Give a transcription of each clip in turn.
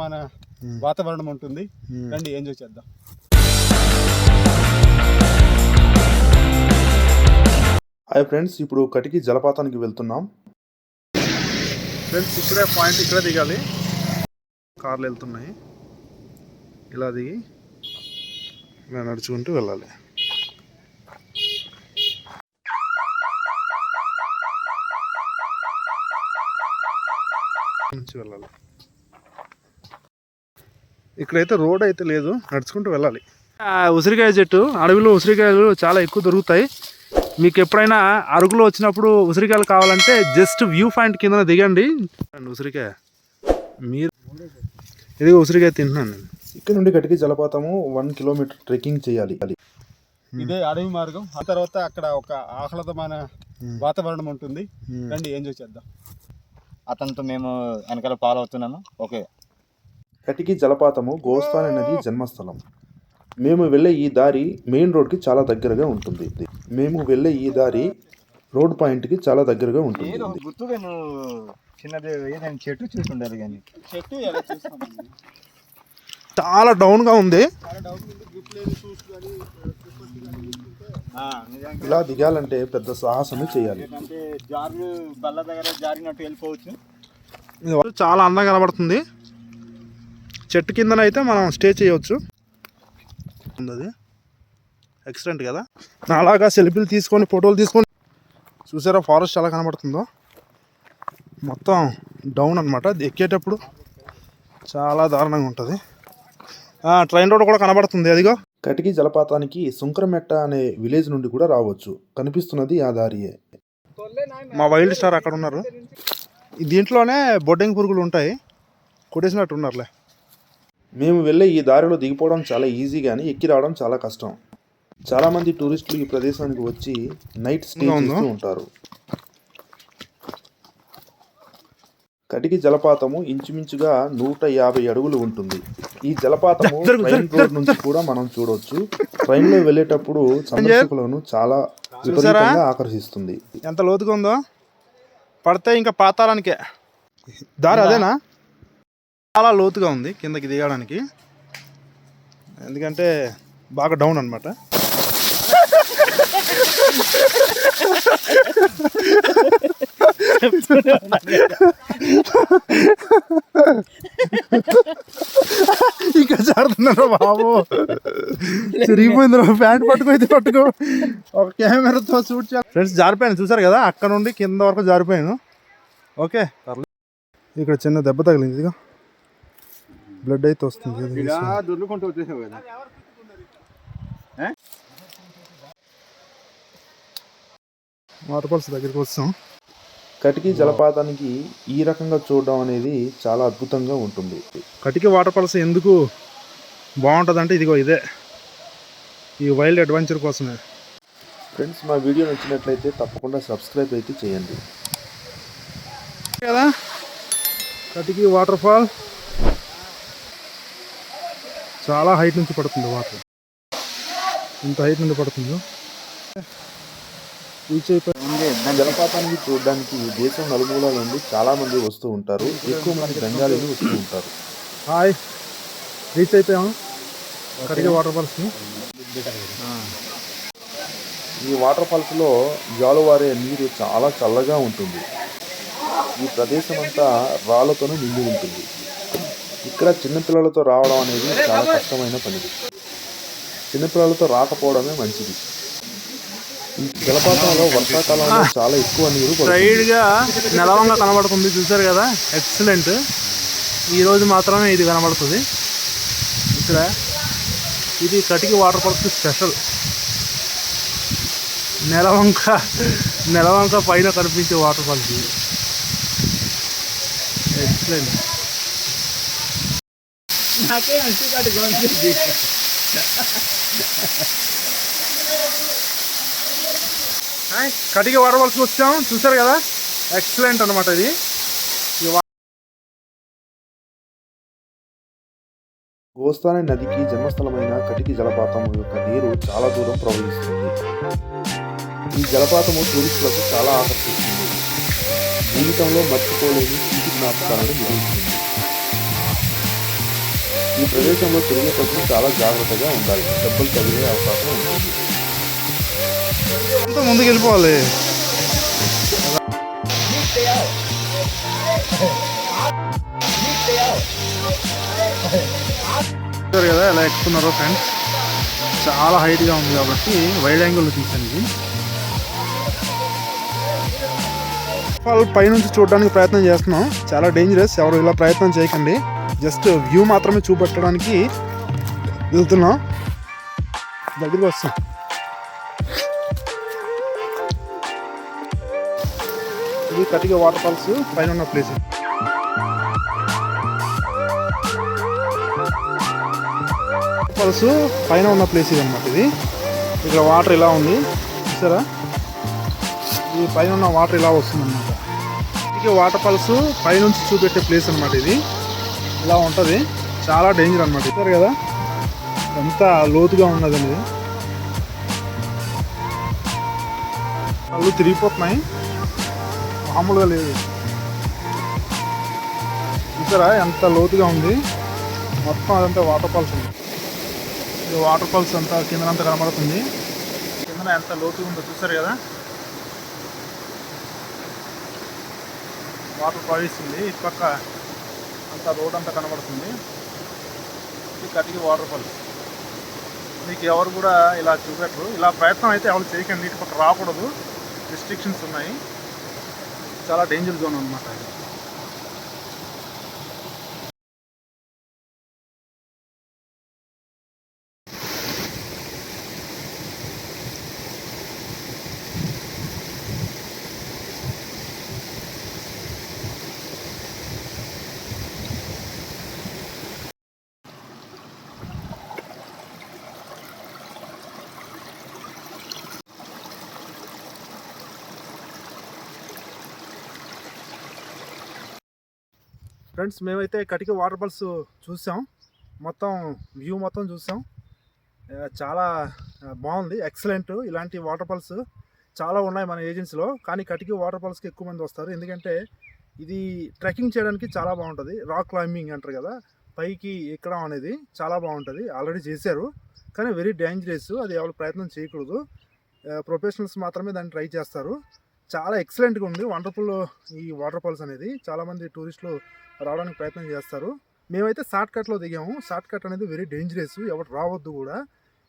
మన వాతావరణం ఉంటుంది. రండి ఎంజాయ్ చేద్దాం. హాయ్ ఫ్రెండ్స్, ఇప్పుడు కటికి జలపాతానికి వెళ్తున్నాం. ఫ్రెండ్స్ ఇక్కడే పాయింట్, ఇక్కడ దిగాలి. కార్లు వెళ్తున్నాయి, ఇలా దిగి ఇలా నడుచుకుంటూ వెళ్ళాలి. నుంచి వెళ్ళాలి. ఇక్కడైతే రోడ్ అయితే లేదు, నడుచుకుంటూ వెళ్ళాలి. ఉసిరికాయ చెట్టు, అడవిలో ఉసిరికాయలు చాలా ఎక్కువ దొరుకుతాయి. మీకు ఎప్పుడైనా అరకులో వచ్చినప్పుడు ఉసిరికాయలు కావాలంటే జస్ట్ వ్యూ పాయింట్ కింద దిగండి. ఉసిరికాయ మీరు ఇది ఉసిరికాయ తింటున్నాను నేను. ఇక్కడ నుండి కటికి జలపాతము 1 కిలోమీటర్ ట్రెక్కింగ్ చేయాలి. ఇదే అడవి మార్గం. ఆ తర్వాత అక్కడ ఒక ఆహ్లాదమైన వాతావరణం ఉంటుంది. రండి ఎంజాయ్ చేద్దాం. అతనితో మేము వెనకాల ఫాలో అవుతున్నాము. ఓకే. కటికి జలపాతము గోస్తాని నది జన్మస్థలం. మేము వెళ్ళే ఈ దారి మెయిన్ రోడ్కి చాలా దగ్గరగా ఉంటుంది. మేము వెళ్ళే ఈ దారి రోడ్ పాయింట్కి చాలా దగ్గరగా ఉంటుంది. గుర్తుగా నువ్వు చిన్నది ఏదైనా చెట్టు చూస్తుండాలి, కానీ చెట్టు ఎలా చూస్తామండి. చాలా డౌన్గా ఉంది. ఇలా దిగాలంటే పెద్ద సాహసమే చేయాలి. బల్ల దగ్గర జారినట్టు వెళ్ళిపోవచ్చు. చాలా అందంగా కనబడుతుంది. చెట్టు కిందనైతే మనం స్టే చేయవచ్చు. అది ఎక్సలెంట్ కదా. అలాగా సెల్ఫీలు తీసుకొని ఫోటోలు తీసుకొని చూసారా ఫారెస్ట్ ఎలా కనబడుతుందో. మొత్తం డౌన్ అనమాట. ఎక్కేటప్పుడు చాలా దారుణంగా ఉంటుంది. ట్రైన్ రోడ్ కూడా కనబడుతుంది అదిగో. కటికి జలపాతానికి సుంకరమెట్ట అనే విలేజ్ నుండి కూడా రావచ్చు. కనిపిస్తున్నది ఆ దారియే. మా వైల్డ్ స్టార్ అక్కడ ఉన్నారు. దీంట్లోనే బొడ్డెంగి పురుగులు ఉంటాయి, కొట్టేసినట్టు ఉన్నారులే. మేము వెళ్ళే ఈ దారిలో దిగిపోవడం చాలా ఈజీ, కానీ ఎక్కి రావడం చాలా కష్టం. చాలా మంది టూరిస్టులు ఈ ప్రదేశానికి వచ్చి నైట్ స్టే చేస్తూ ఉంటారు. కటికి జలపాతము ఇంచుమించుగా 150 అడుగులు ఉంటుంది. ఈ జలపాతము ట్రైన్ రోడ్ నుంచి కూడా మనం చూడవచ్చు. ట్రైన్ లో వెళ్ళేటప్పుడు సందర్శకులను చాలా విపరీతంగా ఆకర్షిస్తుంది. ఎంత లోతుగా ఉందో, పడితే ఇంకా పాతాళానికే దారి. అదేనా, చాలా లోతుగా ఉంది కిందకి దిగడానికి. ఎందుకంటే బాగా డౌన్ అనమాట. ఇంకా జారుతున్నారు బాబు. తిరిగిపోయింది. ప్యాంట్ పట్టుకో ఒక కెమెరాతో షూట్ చేయాలి. ఫ్రెండ్స్ జారిపోయాను, చూసారు కదా. అక్కడ నుండి కింద వరకు జారిపోయాను. ఓకే, ఇక్కడ చిన్న దెబ్బ తగిలింది. ఇదిగా బ్లడ్ అయితే వస్తుంది. వాటర్ ఫాల్స్ దగ్గరికి వస్తాం. కటికి జలపాతానికి ఈ రకంగా చూడడం అనేది చాలా అద్భుతంగా ఉంటుంది. కటికి వాటర్ ఫాల్స్ ఎందుకు బాగుంటుంది అంటే ఇదిగో ఇదే, ఈ వైల్డ్ అడ్వెంచర్ కోసమే. ఫ్రెండ్స్, మా వీడియో నచ్చినట్లయితే తప్పకుండా సబ్స్క్రైబ్ అయితే చేయండి కదా. కటికి వాటర్ ఫాల్ చాలా హైట్ నుంచి పడుతుంది వాటర్. ఇంత హైట్ నుండి పడుతుందో. జలపాతానికి చూడడానికి దేశం నలుమూలల నుండి చాలా మంది వస్తూ ఉంటారు. ఎక్కువ మంది బెంగాలీలు వస్తూ ఉంటారు. హాయ్, రీచ్ అయిపోయాము కటికి వాటర్ ఫాల్స్ని. ఈ వాటర్ ఫాల్స్లో జాలువారే నీరు చాలా చల్లగా ఉంటుంది. ఈ ప్రదేశం అంతా రాళ్లతోనూ నిండి ఉంటుంది. ఇక్కడ చిన్నపిల్లలతో రావడం అనేది చాలా కష్టమైన పని. చిన్నపిల్లలతో రాకపోవడమే మంచిది. ఈ జలపాతంలో వర్షాకాలంలో చాలా ఎక్కువ నీరు సైడ్గా నెలవంగా కనబడుతుంది, చూసారు కదా. ఎక్సలెంట్. ఈరోజు మాత్రమే ఇది కనబడుతుంది ఇక్కడ. ఇది కటికి వాటర్ ఫాల్స్ స్పెషల్. నెలవంక పైన కనిపించే వాటర్ ఫాల్స్ ఇది. ఎక్సలెంట్. కటికి వాటర్ ఫాల్స్కి వచ్చాం, చూసారు కదా. ఎక్సలెంట్ అనమాట ఇది. గోస్తాని నదికి జన్మస్థలమైన కటికి జలపాతం యొక్క నీరు చాలా దూరం ప్రవహిస్తుంది. ఈ జలపాతము టూరిస్టులకు చాలా ఆకర్షిస్తుంది. జీవితంలో మర్చిపోలేని తీపి జ్ఞాపకాలను మిగులుతుంది. ఈ ప్రదేశంలో తిరిగేటప్పుడు చాలా జాగ్రత్తగా ఉండాలి, దెబ్బలు తగిలే అవకాశం ఉంటుంది. అంతా ముందుకు వెళ్ళిపోవాలి. చూస్తారు కదా ఎలా ఎక్కుతున్నారో ఫ్రెండ్స్, చాలా హైట్గా ఉంది కాబట్టి వైడ్ యాంగిల్లో తీసాను ఇది. ఫాల్ పైనుంచి చూడడానికి ప్రయత్నం చేస్తున్నాం, చాలా డేంజరస్, ఎవరు ఇలా ప్రయత్నం చేయకండి. జస్ట్ వ్యూ మాత్రమే చూపెట్టడానికి వెళ్తున్నాం. దగ్గరికి వస్తాం. ఇది కటిక వాటర్ ఫాల్స్ పైన ఉన్న ప్లేస్. ఫాల్స్ పైన ఉన్న ప్లేస్ ఇది అన్నమాట. ఇది ఇక్కడ వాటర్ ఇలా ఉంది చూసారా, ఈ పైన ఉన్న వాటర్ ఇలా వస్తుంది అన్నమాట. ఇది వాటర్ ఫాల్స్ పైనుంచి చూపెట్టే ప్లేస్ అనమాట. ఇది ఇలా ఉంటుంది, చాలా డేంజర్ అనమాట. చూసారు కదా ఎంత లోతుగా ఉన్నదని. కళ్ళు తిరిగిపోతున్నాయి, మామూలుగా లేదు. చూసారా ఎంత లోతుగా ఉంది, మొత్తం అదంతా వాటర్ ఫాల్స్ ఉంది. ఇది వాటర్ ఫాల్స్ అంతా కిందనంతా కనబడుతుంది. కిందన ఎంత లోతుగా ఉందో చూసారు కదా, వాటర్ ప్రవహిస్తుంది. ఇటు పక్క అంతా రోడ్ అంతా కనబడుతుంది. ఇది కటికి వాటర్ ఫాల్స్. మీకు ఎవరు కూడా ఇలా చూపెట్టరు, ఇలా ప్రయత్నం అయితే ఎవరు చేయకండి. ఇటు పక్క రాకూడదు, రిస్ట్రిక్షన్స్ ఉన్నాయి, చాలా డేంజర్ జోన్ అనమాట. ఫ్రెండ్స్ మేమైతే కటిక వాటర్ ఫాల్స్ చూసాం, మొత్తం వ్యూ మొత్తం చూసాం. చాలా బాగుంది, ఎక్సలెంట్. ఇలాంటి వాటర్ ఫాల్స్ చాలా ఉన్నాయి మన ఏజెన్సీలో, కానీ కటిక వాటర్ ఫాల్స్కి ఎక్కువ మంది వస్తారు. ఎందుకంటే ఇది ట్రెక్కింగ్ చేయడానికి చాలా బాగుంటుంది. రాక్ క్లైంబింగ్ అంటారు కదా, పైకి ఎక్కడం అనేది చాలా బాగుంటుంది. ఆల్రెడీ చేశారు, కానీ వెరీ డేంజరస్, అది ఎవరు ప్రయత్నం చేయకూడదు. ప్రొఫెషనల్స్ మాత్రమే దాన్ని ట్రై చేస్తారు. చాలా ఎక్సలెంట్గా ఉంది, వండర్ఫుల్ ఈ వాటర్ ఫాల్స్ అనేది. చాలామంది టూరిస్టులు రావడానికి ప్రయత్నం చేస్తారు. మేమైతే షార్ట్ కట్లో దిగాము. షార్ట్ కట్ అనేది వెరీ డేంజరస్, ఎవరు రావద్దు కూడా.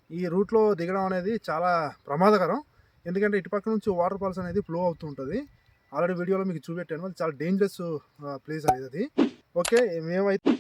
ఈ రూట్లో దిగడం అనేది చాలా ప్రమాదకరం, ఎందుకంటే ఇటుపక్క నుంచి వాటర్ ఫాల్స్ అనేది ఫ్లో అవుతూ ఉంటుంది. ఆల్రెడీ వీడియోలో మీకు చూపెట్టాను, అది చాలా డేంజరస్ ప్లేస్ అనేది అది. ఓకే, మేమైతే